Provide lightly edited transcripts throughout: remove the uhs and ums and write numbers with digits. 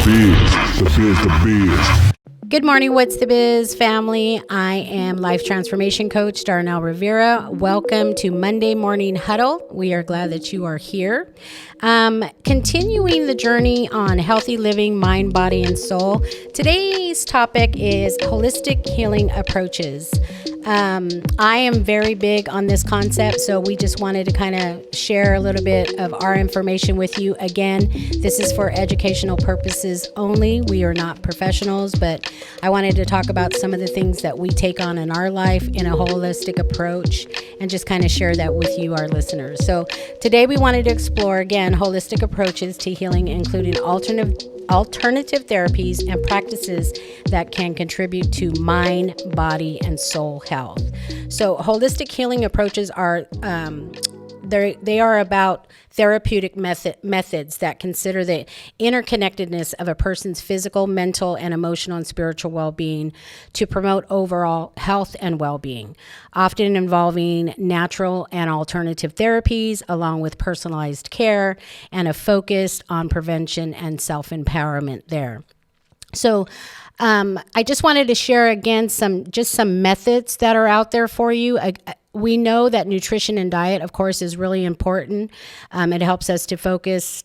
the biz. Good morning, What's the Biz family? I am life transformation coach Darnell Rivera. Welcome to Monday Morning Huddle. We are glad that you are here. Continuing the journey on healthy living, mind, body, and soul. Today's topic is holistic healing approaches. I am very big on this concept, so we just wanted to kind of share a little bit of our information with you. Again, this is for educational purposes only. We are not professionals, but I wanted to talk about some of the things that we take on in our life in a holistic approach and just kind of share that with you, our listeners. So today we wanted to explore, again, holistic approaches to healing, including alternative therapies and practices that can contribute to mind, body, and soul health. So holistic healing approaches are they are about therapeutic methods that consider the interconnectedness of a person's physical, mental, and emotional and spiritual well-being to promote overall health and well-being, often involving natural and alternative therapies along with personalized care and a focus on prevention and self-empowerment there. So I just wanted to share again some methods that are out there for you. We know that nutrition and diet, of course, is really important. It helps us to focus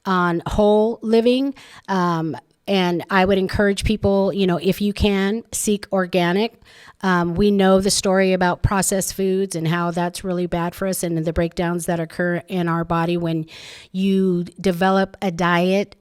on whole living. And I would encourage people, if you can, seek organic. We know the story about processed foods and how that's really bad for us and the breakdowns that occur in our body when you develop a diet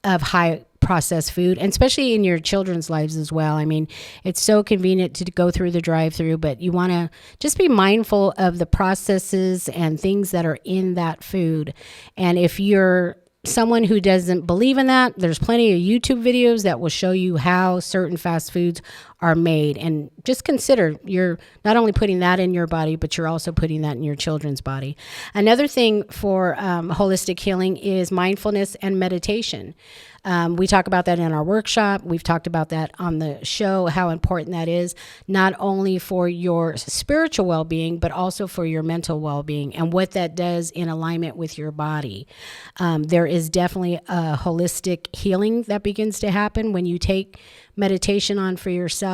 of high processed food, and especially in your children's lives as well. I mean, it's so convenient to go through the drive-through, but you want to just be mindful of the processes and things that are in that food. And if you're someone who doesn't believe in that, there's plenty of YouTube videos that will show you how certain fast foods are made. And just consider you're not only putting that in your body, but you're also putting that in your children's body. Another thing for holistic healing is mindfulness and meditation. We talk about that in our workshop. We've talked about that on the show, how important that is, not only for your spiritual well-being, but also for your mental well-being and what that does in alignment with your body. There is definitely a holistic healing that begins to happen when you take meditation on for yourself.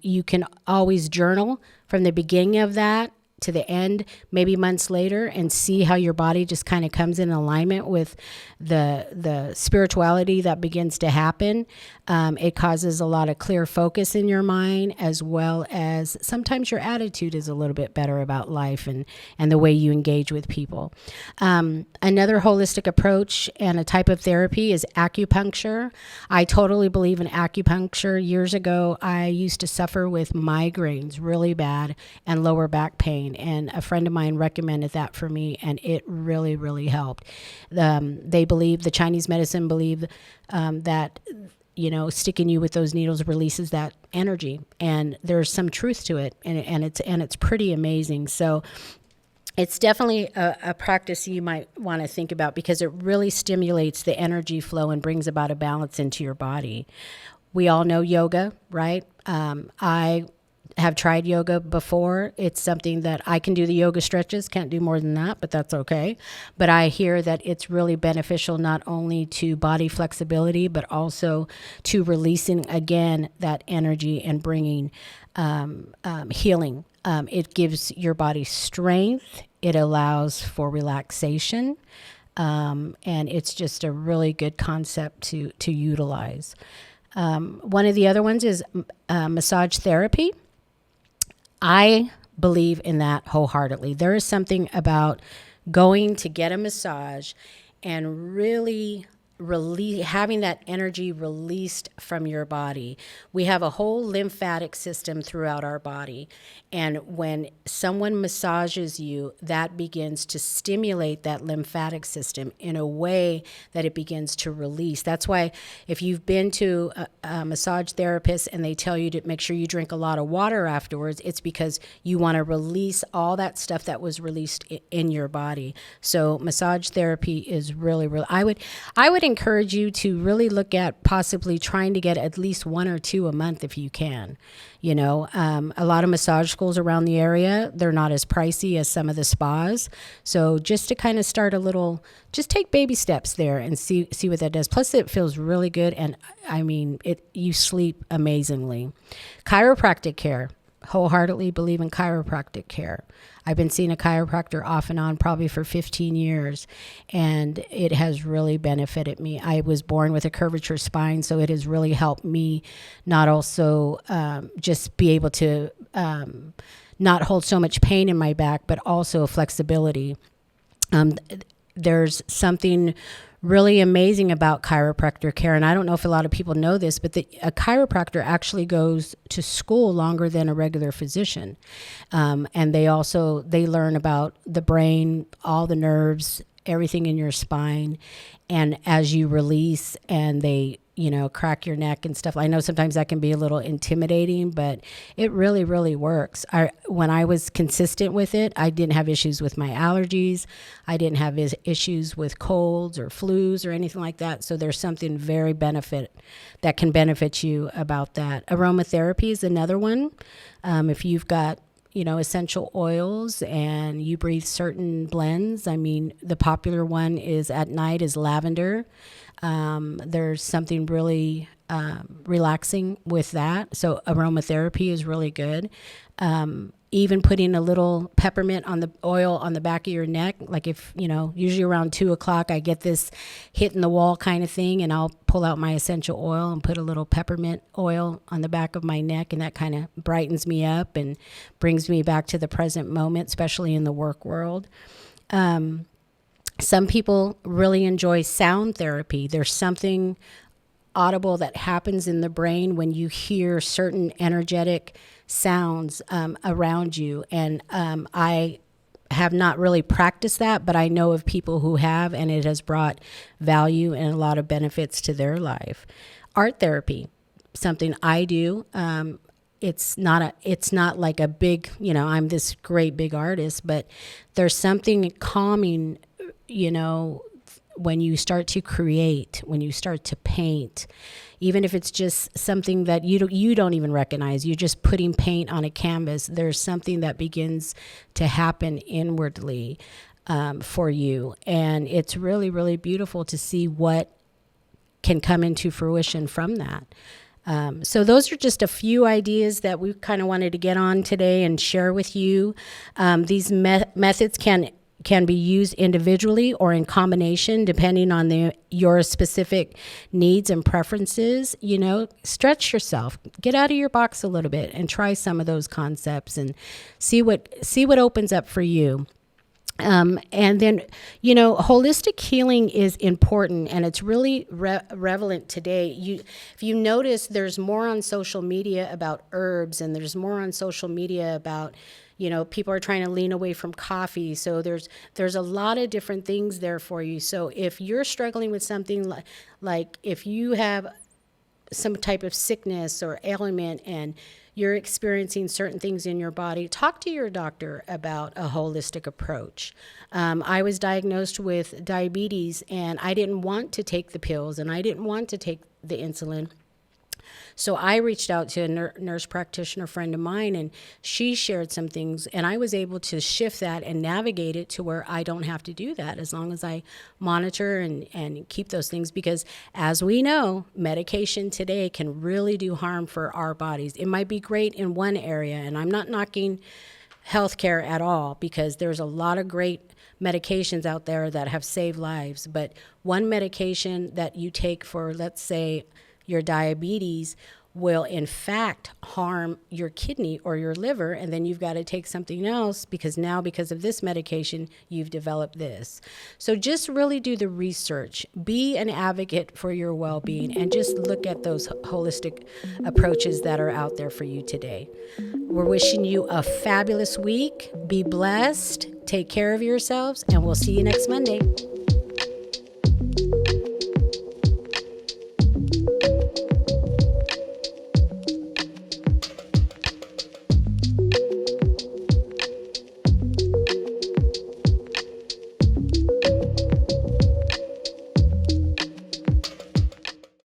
You can always journal from the beginning of that to the end, maybe months later, and see how your body just kind of comes in alignment with the spirituality that begins to happen. It causes a lot of clear focus in your mind, as well as sometimes your attitude is a little bit better about life and the way you engage with people. Another holistic approach and a type of therapy is acupuncture. I totally believe in acupuncture. Years ago, I used to suffer with migraines really bad and lower back pain. And a friend of mine recommended that for me, and it really, really helped. The Chinese medicine believe that, sticking you with those needles releases that energy, and there's some truth to it, and it's pretty amazing. So it's definitely a practice you might want to think about because it really stimulates the energy flow and brings about a balance into your body. We all know yoga, right? I have tried yoga before. It's something that I can do the yoga stretches, can't do more than that, but that's okay. But I hear that it's really beneficial not only to body flexibility, but also to releasing, again, that energy and bringing healing. It gives your body strength. It allows for relaxation. And it's just a really good concept to utilize. One of the other ones is massage therapy. I believe in that wholeheartedly. There is something about going to get a massage and really having that energy released from your body. We have a whole lymphatic system throughout our body. And when someone massages you, that begins to stimulate that lymphatic system in a way that it begins to release. That's why if you've been to a massage therapist and they tell you to make sure you drink a lot of water afterwards, it's because you want to release all that stuff that was released in your body. So massage therapy is really, really, I would encourage you to really look at possibly trying to get at least 1 or 2 a month if you can. You know, a lot of massage schools around the area, they're not as pricey as some of the spas. So just to kind of start a little, just take baby steps there and see what that does. Plus, it feels really good. And I mean, you sleep amazingly. Chiropractic care. Wholeheartedly believe in chiropractic care. I've been seeing a chiropractor off and on probably for 15 years, and it has really benefited me. I was born with a curvature spine, so it has really helped me not also just be able to not hold so much pain in my back, but also flexibility. There's something really amazing about chiropractor care, and I don't know if a lot of people know this, but a chiropractor actually goes to school longer than a regular physician, and they learn about the brain, all the nerves, everything in your spine, and as you release and they crack your neck and stuff. I know sometimes that can be a little intimidating, but it really, really works. When I was consistent with it, I didn't have issues with my allergies. I didn't have issues with colds or flus or anything like that. So there's something that can benefit you about that. Aromatherapy is another one. If you've got essential oils and you breathe certain blends. I mean, the popular one at night is lavender. There's something really relaxing with that. So aromatherapy is really good. Even putting a little peppermint oil on the back of your neck, like if, usually around 2:00, I get this hitting the wall kind of thing, and I'll pull out my essential oil and put a little peppermint oil on the back of my neck, and that kind of brightens me up and brings me back to the present moment, especially in the work world. Some people really enjoy sound therapy. There's something audible that happens in the brain when you hear certain energetic sounds around you. And I have not really practiced that, but I know of people who have, and it has brought value and a lot of benefits to their life. Art therapy, something I do. It's not like a big, I'm this great big artist, but there's something calming, when you start to create, when you start to paint, even if it's just something that you don't even recognize, you're just putting paint on a canvas, there's something that begins to happen inwardly for you. And it's really, really beautiful to see what can come into fruition from that. So those are just a few ideas that we kind of wanted to get on today and share with you. These methods can be used individually or in combination depending on your specific needs and preferences. Stretch yourself, get out of your box a little bit and try some of those concepts and see what opens up for you. And then, holistic healing is important, and it's really relevant today. If you notice, there's more on social media about herbs, and there's more on social media about people are trying to lean away from coffee. So there's a lot of different things there for you. So if you're struggling with something like if you have some type of sickness or ailment and you're experiencing certain things in your body, talk to your doctor about a holistic approach. I was diagnosed with diabetes, and I didn't want to take the pills, and I didn't want to take the insulin. So I reached out to a nurse practitioner friend of mine, and she shared some things, and I was able to shift that and navigate it to where I don't have to do that as long as I monitor and keep those things, because as we know, medication today can really do harm for our bodies. It might be great in one area, and I'm not knocking healthcare at all, because there's a lot of great medications out there that have saved lives, but one medication that you take for, let's say, your diabetes will in fact harm your kidney or your liver, and then you've got to take something else because of this medication you've developed this. So just really do the research, be an advocate for your well-being, and just look at those holistic approaches that are out there for you today. We're wishing you a fabulous week. Be blessed, take care of yourselves, and we'll see you next Monday.